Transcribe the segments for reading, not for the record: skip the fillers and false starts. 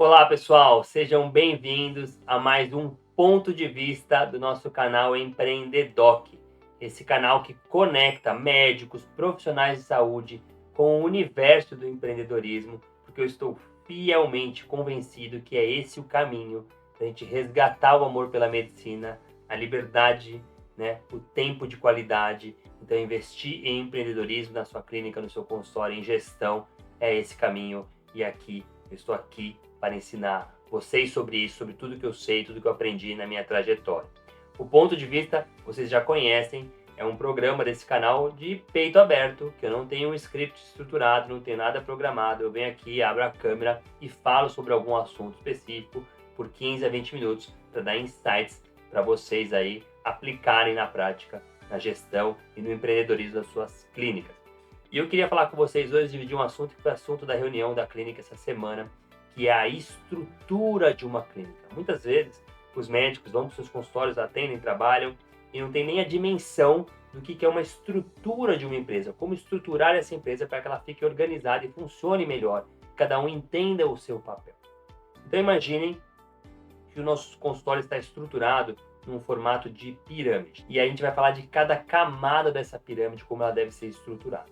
Olá, pessoal, sejam bem-vindos a mais um ponto de vista do nosso canal Empreendedoc. Esse canal que conecta médicos, profissionais de saúde com o universo do empreendedorismo, porque eu estou fielmente convencido que é esse o caminho para a gente resgatar o amor pela medicina, a liberdade, né, o tempo de qualidade. Então, investir em empreendedorismo na sua clínica, no seu consultório, em gestão, é esse caminho. E aqui, eu estou aqui para ensinar vocês sobre isso, sobre tudo que eu sei, tudo que eu aprendi na minha trajetória. O ponto de vista, vocês já conhecem, é um programa desse canal de peito aberto, que eu não tenho um script estruturado, não tenho nada programado. Eu venho aqui, abro a câmera e falo sobre algum assunto específico por 15 a 20 minutos para dar insights para vocês aí aplicarem na prática, na gestão e no empreendedorismo das suas clínicas. E eu queria falar com vocês hoje, dividir um assunto que foi assunto da reunião da clínica essa semana, que é a estrutura de uma clínica. Muitas vezes, os médicos vão para os seus consultórios, atendem, trabalham e não tem nem a dimensão do que é uma estrutura de uma empresa, como estruturar essa empresa para que ela fique organizada e funcione melhor, cada um entenda o seu papel. Então imaginem que o nosso consultório está estruturado num formato de pirâmide. E aí a gente vai falar de cada camada dessa pirâmide, como ela deve ser estruturada.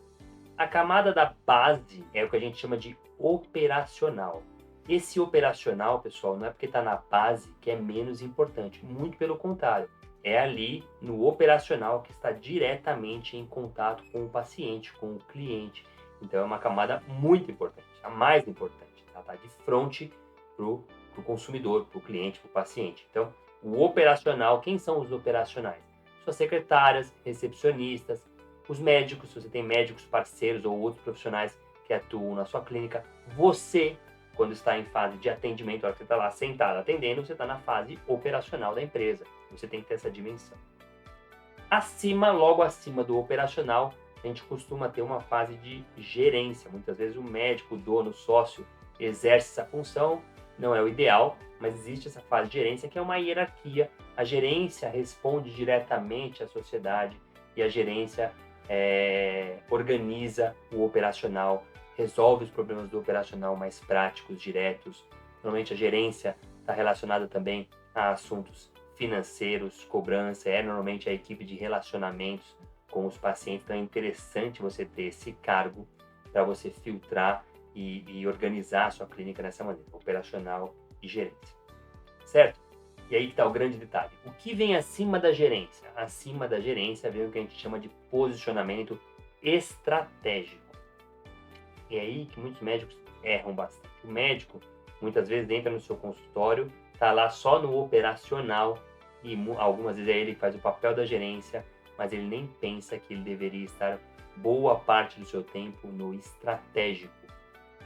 A camada da base é o que a gente chama de operacional. Esse operacional, pessoal, não é porque está na base que é menos importante, muito pelo contrário. É ali no operacional que está diretamente em contato com o paciente, com o cliente. Então é uma camada muito importante, a mais importante. Ela está de frente para o consumidor, para o cliente, para o paciente. Então, o operacional, quem são os operacionais? Suas secretárias, recepcionistas, os médicos, se você tem médicos parceiros ou outros profissionais que atuam na sua clínica. Você, quando está em fase de atendimento, a hora que você está lá sentado atendendo, você está na fase operacional da empresa. Você tem que ter essa dimensão. Acima, logo acima do operacional, a gente costuma ter uma fase de gerência. Muitas vezes o médico, o dono, o sócio exerce essa função. Não é o ideal, mas existe essa fase de gerência que é uma hierarquia. A gerência responde diretamente à sociedade e a gerência organiza o operacional, resolve os problemas do operacional mais práticos, diretos. Normalmente a gerência está relacionada também a assuntos financeiros, cobrança, normalmente a equipe de relacionamentos com os pacientes. Então é interessante você ter esse cargo para você filtrar e organizar a sua clínica dessa maneira, operacional e gerência. Certo? E aí que está o grande detalhe. O que vem acima da gerência? Acima da gerência vem o que a gente chama de posicionamento estratégico. É aí que muitos médicos erram bastante. O médico, muitas vezes, entra no seu consultório, está lá só no operacional e algumas vezes é ele que faz o papel da gerência, mas ele nem pensa que ele deveria estar boa parte do seu tempo no estratégico.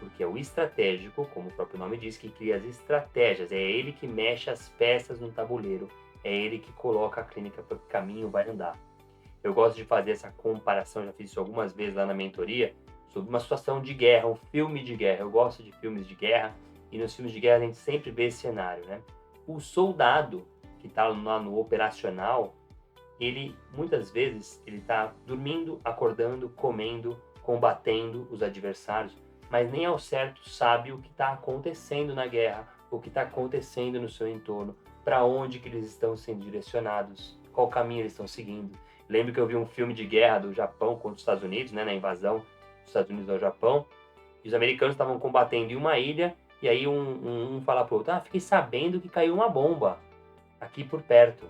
Porque é o estratégico, como o próprio nome diz, que cria as estratégias. É ele que mexe as peças no tabuleiro. É ele que coloca a clínica para que caminho vai andar. Eu gosto de fazer essa comparação, já fiz isso algumas vezes lá na mentoria, sobre uma situação de guerra, um filme de guerra. Eu gosto de filmes de guerra e nos filmes de guerra a gente sempre vê esse cenário, né? O soldado que está lá no operacional, ele muitas vezes ele está dormindo, acordando, comendo, combatendo os adversários, mas nem ao certo sabe o que está acontecendo na guerra, o que está acontecendo no seu entorno, para onde que eles estão sendo direcionados, qual caminho eles estão seguindo. Lembro que eu vi um filme de guerra do Japão contra os Estados Unidos, né, na invasão dos Estados Unidos ao Japão, e os americanos estavam combatendo em uma ilha, e aí um fala pro outro, fiquei sabendo que caiu uma bomba aqui por perto,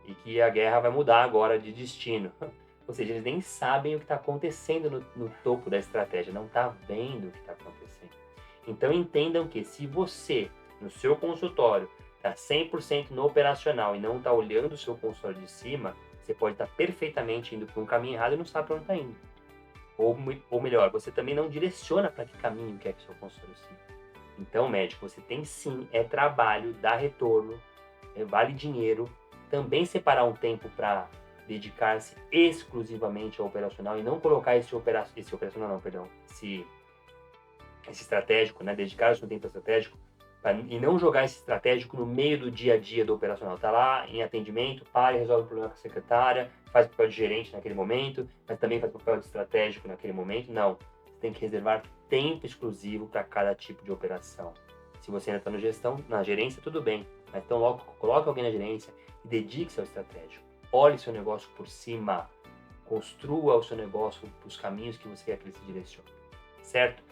e que a guerra vai mudar agora de destino. Ou seja, eles nem sabem o que está acontecendo no topo da estratégia, não está vendo o que está acontecendo. Então entendam que se você, no seu consultório, está 100% no operacional e não está olhando o seu consultório de cima, você pode estar perfeitamente indo para um caminho errado e não sabe para onde está indo. Ou melhor, você também não direciona para que caminho quer que o seu consultório siga. Então, médico, você tem sim, é trabalho, dá retorno, vale dinheiro, também separar um tempo para dedicar-se exclusivamente ao operacional e não colocar esse estratégico, né? Dedicar-se um tempo estratégico e não jogar esse estratégico no meio do dia a dia do operacional. Tá lá em atendimento, para e resolve o problema com a secretária, faz papel de gerente naquele momento, mas também faz papel de estratégico naquele momento. Não, você tem que reservar tempo exclusivo para cada tipo de operação. Se você ainda está na gerência, tudo bem. Mas então logo coloque alguém na gerência e dedique-se ao estratégico. Olhe seu negócio por cima. Construa o seu negócio para os caminhos que você quer que ele se direcione. Certo?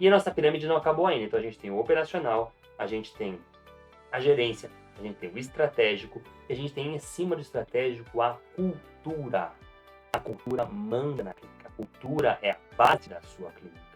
E a nossa pirâmide não acabou ainda. Então a gente tem o operacional, a gente tem a gerência, a gente tem o estratégico e a gente tem em cima do estratégico a cultura. A cultura manda na clínica. A cultura é a base da sua clínica.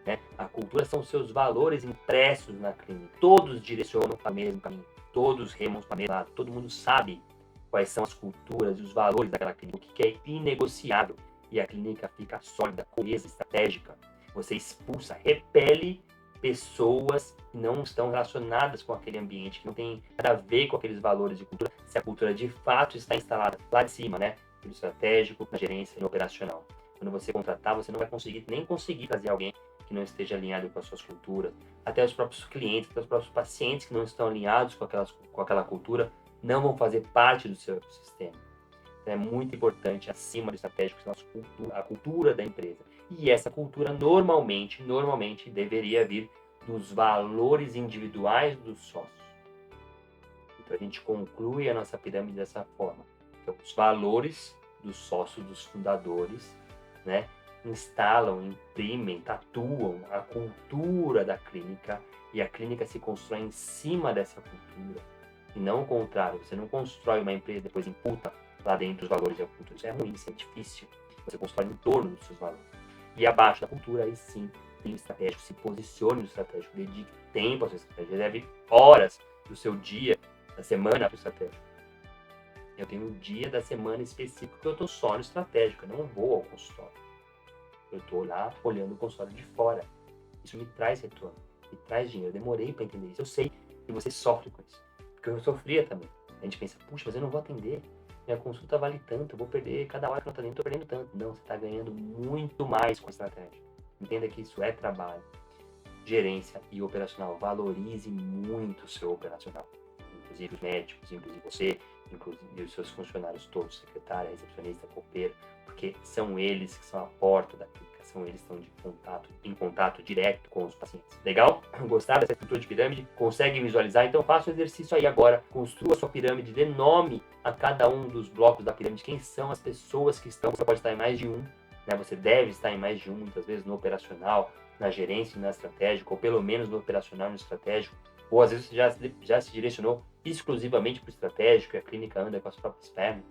Né? A cultura são os seus valores impressos na clínica. Todos direcionam para o mesmo caminho. Todos remam para o mesmo lado. Todo mundo sabe quais são as culturas e os valores daquela clínica. O que é inegociável. E a clínica fica sólida, coesa, estratégica. Você expulsa, repele pessoas que não estão relacionadas com aquele ambiente, que não tem nada a ver com aqueles valores de cultura, se a cultura de fato está instalada lá de cima, né? No estratégico, na gerência e no operacional. Quando você contratar, você não vai nem conseguir trazer alguém que não esteja alinhado com as suas culturas. Até os próprios clientes, até os próprios pacientes que não estão alinhados com aquela cultura, não vão fazer parte do seu ecossistema. Então é muito importante, acima do estratégico, a cultura da empresa. E essa cultura normalmente deveria vir dos valores individuais dos sócios. Então a gente conclui a nossa pirâmide dessa forma. Então, os valores dos sócios, dos fundadores, né, instalam, imprimem, tatuam a cultura da clínica e a clínica se constrói em cima dessa cultura. E não o contrário, você não constrói uma empresa e depois imputa lá dentro os valores da cultura. Isso é ruim, isso é difícil. Você constrói em torno dos seus valores. E abaixo da cultura, aí sim, tem o estratégico, se posicione no estratégico, dedique tempo à sua estratégia, leve horas do seu dia, da semana para o estratégico. Eu tenho um dia da semana específico que eu estou só no estratégico, eu não vou ao consultório. Eu estou lá olhando o consultório de fora. Isso me traz retorno, me traz dinheiro. Eu demorei para entender isso. Eu sei que você sofre com isso, porque eu sofria também. A gente pensa, puxa, mas eu não vou atender. Minha consulta vale tanto, eu vou perder cada hora que eu não estou perdendo tanto. Não, você está ganhando muito mais com a estratégia. Entenda que isso é trabalho, gerência e operacional. Valorize muito o seu operacional. Inclusive os médicos, inclusive você, inclusive os seus funcionários todos, secretária, recepcionista, copeiro, porque são eles que são a porta da clínica, são eles que estão em contato direto com os pacientes. Legal? Gostaram dessa estrutura de pirâmide? Consegue visualizar? Então faça o exercício aí agora, construa a sua pirâmide, dê nome a cada um dos blocos da pirâmide, quem são as pessoas que estão, você pode estar em mais de um, né? Você deve estar em mais de um, muitas vezes no operacional, na gerência e na estratégica, ou pelo menos no operacional e no estratégico, ou às vezes você já se direcionou exclusivamente para o estratégico e a clínica anda com as próprias pernas.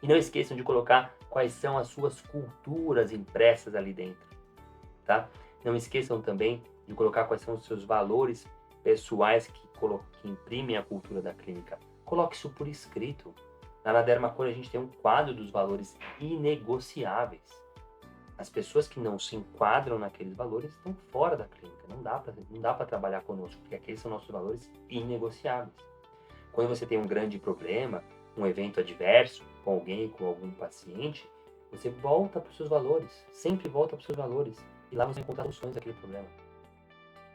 E não esqueçam de colocar quais são as suas culturas impressas ali dentro, tá? Não esqueçam também de colocar quais são os seus valores pessoais que imprimem a cultura da clínica. Coloque isso por escrito. Lá na Dermacor a gente tem um quadro dos valores inegociáveis. As pessoas que não se enquadram naqueles valores estão fora da clínica. Não dá para trabalhar conosco, porque aqueles são nossos valores inegociáveis. Quando você tem um grande problema, um evento adverso com alguém, com algum paciente, você volta para os seus valores. Sempre volta para os seus valores. E lá você vai encontrar soluções daquele problema.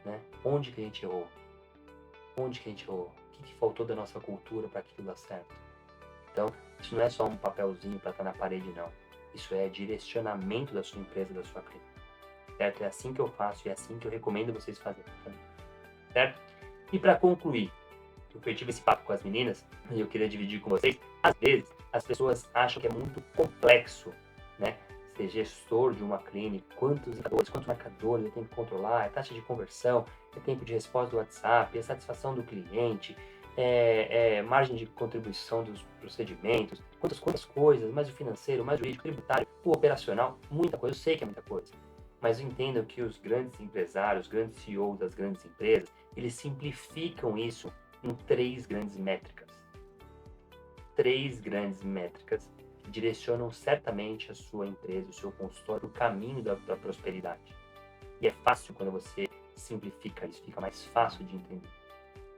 Né? Onde que a gente errou? Onde que a gente errou? O que faltou da nossa cultura para aquilo dar certo? Então, isso não é só um papelzinho para estar na parede, não. Isso é direcionamento da sua empresa, da sua clínica. Certo? É assim que eu faço e é assim que eu recomendo vocês fazerem. Certo? E para concluir, eu tive esse papo com as meninas e eu queria dividir com vocês. Às vezes, as pessoas acham que é muito complexo, né? Ser gestor de uma clínica, quantos marcadores eu tenho que controlar, é taxa de conversão, é tempo de resposta do WhatsApp, é satisfação do cliente, margem de contribuição dos procedimentos, quantas coisas, mais o financeiro, mais o jurídico, tributário, o operacional, muita coisa, eu sei que é muita coisa. Mas eu entendo que os grandes empresários, os grandes CEOs das grandes empresas, eles simplificam isso em 3 grandes métricas. 3 grandes métricas que direcionam certamente a sua empresa, o seu consultório, o caminho da prosperidade. E é fácil quando você simplifica isso, fica mais fácil de entender.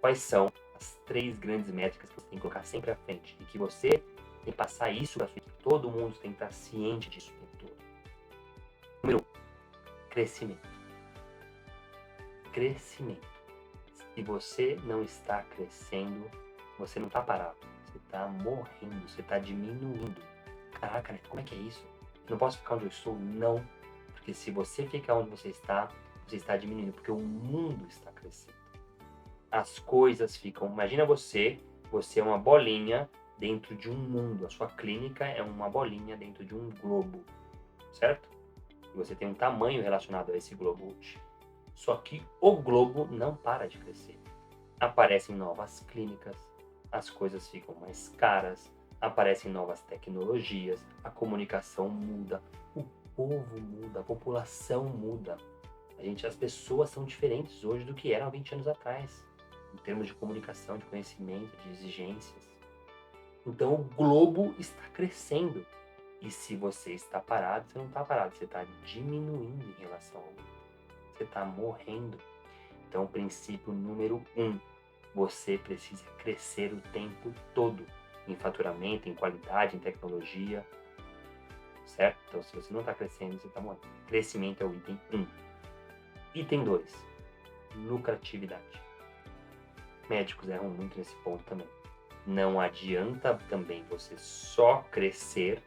Quais são as 3 grandes métricas que você tem que colocar sempre à frente e que você tem que passar isso para sua equipe? Todo mundo tem que estar ciente disso o tempo todo. Número 1, crescimento. Crescimento. Se você não está crescendo, você não está parado. Você está morrendo, você está diminuindo. Caraca, Neto, como é que é isso? Eu não posso ficar onde eu estou? Não. Porque se você ficar onde você está diminuindo, porque o mundo está crescendo. as coisas ficam... Imagina você é uma bolinha dentro de um mundo. A sua clínica é uma bolinha dentro de um globo, certo? E você tem um tamanho relacionado a esse globo hoje. Só que o globo não para de crescer. Aparecem novas clínicas, as coisas ficam mais caras, aparecem novas tecnologias, a comunicação muda, o povo muda, a população muda. As pessoas são diferentes hoje do que eram há 20 anos atrás, em termos de comunicação, de conhecimento, de exigências. Então o globo está crescendo. E se você está parado, você não está parado, você está diminuindo em relação ao globo. Você está morrendo. Então, princípio número 1, você precisa crescer o tempo todo, em faturamento, em qualidade, em tecnologia, certo? Então, se você não está crescendo, você está morrendo. Crescimento é o item 1. Item 2, lucratividade. Médicos erram muito nesse ponto também. Não adianta também você só crescer,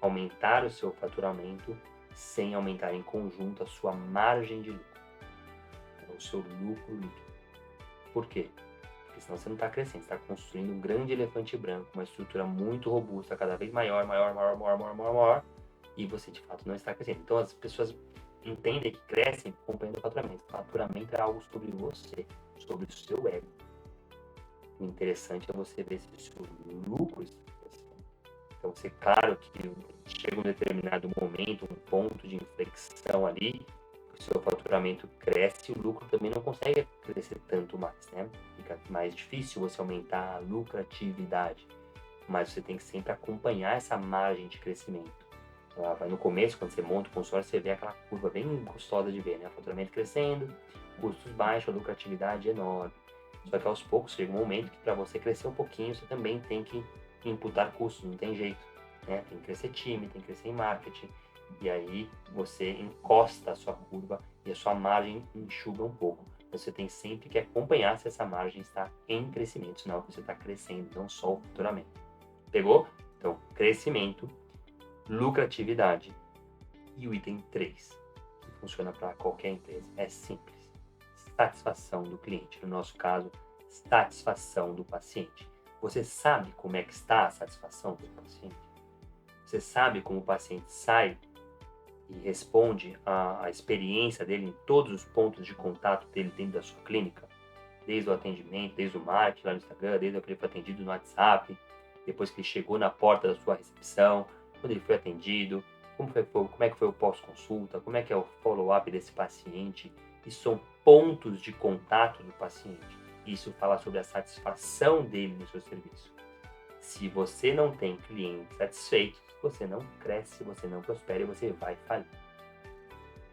aumentar o seu faturamento, sem aumentar em conjunto a sua margem de lucro, o seu lucro líquido. Por quê? Porque senão você não está crescendo, você está construindo um grande elefante branco, uma estrutura muito robusta, cada vez maior, e você de fato não está crescendo. Então as pessoas entendem que crescem acompanhando o faturamento. O faturamento é algo sobre você, sobre o seu ego. O interessante é você ver se o seu lucro está crescendo. Então, você, claro que chega um determinado momento, um ponto de inflexão ali, o seu faturamento cresce e o lucro também não consegue crescer tanto mais, né? Fica mais difícil você aumentar a lucratividade, mas você tem que sempre acompanhar essa margem de crescimento. Ela vai no começo, quando você monta o consórcio, você vê aquela curva bem gostosa de ver, né? O faturamento crescendo, custos baixos, a lucratividade enorme. Só que aos poucos chega um momento que para você crescer um pouquinho, você também tem que imputar custos, não tem jeito, né? Tem que crescer time, tem que crescer em marketing, e aí você encosta a sua curva e a sua margem enxuga um pouco. Você tem sempre que acompanhar se essa margem está em crescimento, sinal que você está crescendo, não só o faturamento. Pegou? Então, crescimento, lucratividade. E o item 3, que funciona para qualquer empresa, é simples. Satisfação do cliente. No nosso caso, satisfação do paciente. Você sabe como é que está a satisfação do paciente? Você sabe como o paciente sai e responde à experiência dele em todos os pontos de contato dele dentro da sua clínica? Desde o atendimento, desde o marketing lá no Instagram, desde que ele foi atendido no WhatsApp, depois que ele chegou na porta da sua recepção, quando ele foi atendido, como é que foi o pós-consulta, como é que é o follow-up desse paciente. Isso são pontos de contato do paciente. Isso fala sobre a satisfação dele no seu serviço. Se você não tem clientes satisfeitos, você não cresce, você não prospera e você vai falir.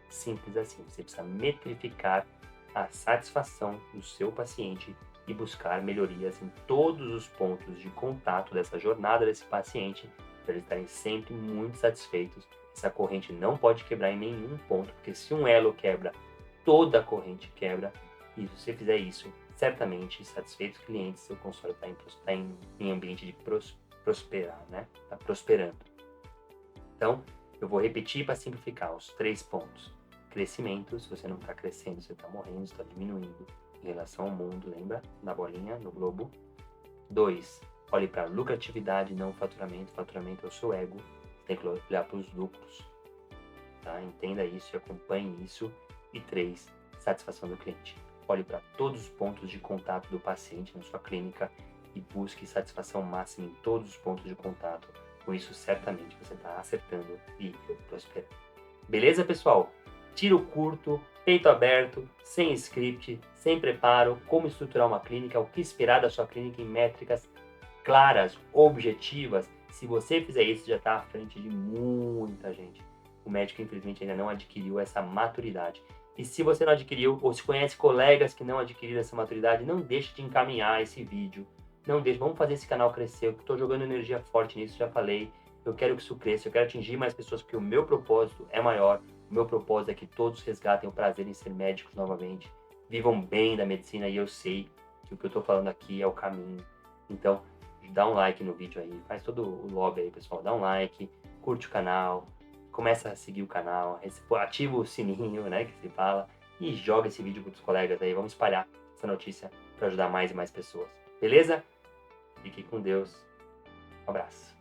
Simples assim. Você precisa metrificar a satisfação do seu paciente e buscar melhorias em todos os pontos de contato dessa jornada desse paciente, para eles estarem sempre muito satisfeitos. Essa corrente não pode quebrar em nenhum ponto, porque se um elo quebra, toda a corrente quebra. E se você fizer isso, certamente, satisfeitos clientes, seu consultório está em ambiente de prosperar, né? Está prosperando. Então, eu vou repetir para simplificar os 3 pontos. Crescimento, se você não está crescendo, você está morrendo, está diminuindo em relação ao mundo, lembra? Na bolinha, no globo. 2, olhe para lucratividade, não faturamento. Faturamento é o seu ego, tem que olhar para os lucros. Tá? Entenda isso e acompanhe isso. E 3, satisfação do cliente. Olhe para todos os pontos de contato do paciente na sua clínica e busque satisfação máxima em todos os pontos de contato. Com isso, certamente você está acertando e prosperando. Beleza, pessoal? Tiro curto, peito aberto, sem script, sem preparo, como estruturar uma clínica, o que esperar da sua clínica em métricas claras, objetivas. Se você fizer isso, já está à frente de muita gente. O médico, infelizmente, ainda não adquiriu essa maturidade. E se você não adquiriu, ou se conhece colegas que não adquiriram essa maturidade, não deixe de encaminhar esse vídeo. Não deixe, vamos fazer esse canal crescer. Eu estou jogando energia forte nisso, já falei. Eu quero que isso cresça, eu quero atingir mais pessoas, porque o meu propósito é maior. O meu propósito é que todos resgatem o prazer em ser médicos novamente. Vivam bem da medicina e eu sei que o que eu estou falando aqui é o caminho. Então, dá um like no vídeo aí, faz todo o lobby aí, pessoal. Dá um like, curte o canal, começa a seguir o canal, ativa o sininho, né, que se fala, e joga esse vídeo para os colegas aí, vamos espalhar essa notícia para ajudar mais e mais pessoas. Beleza? Fique com Deus. Um abraço.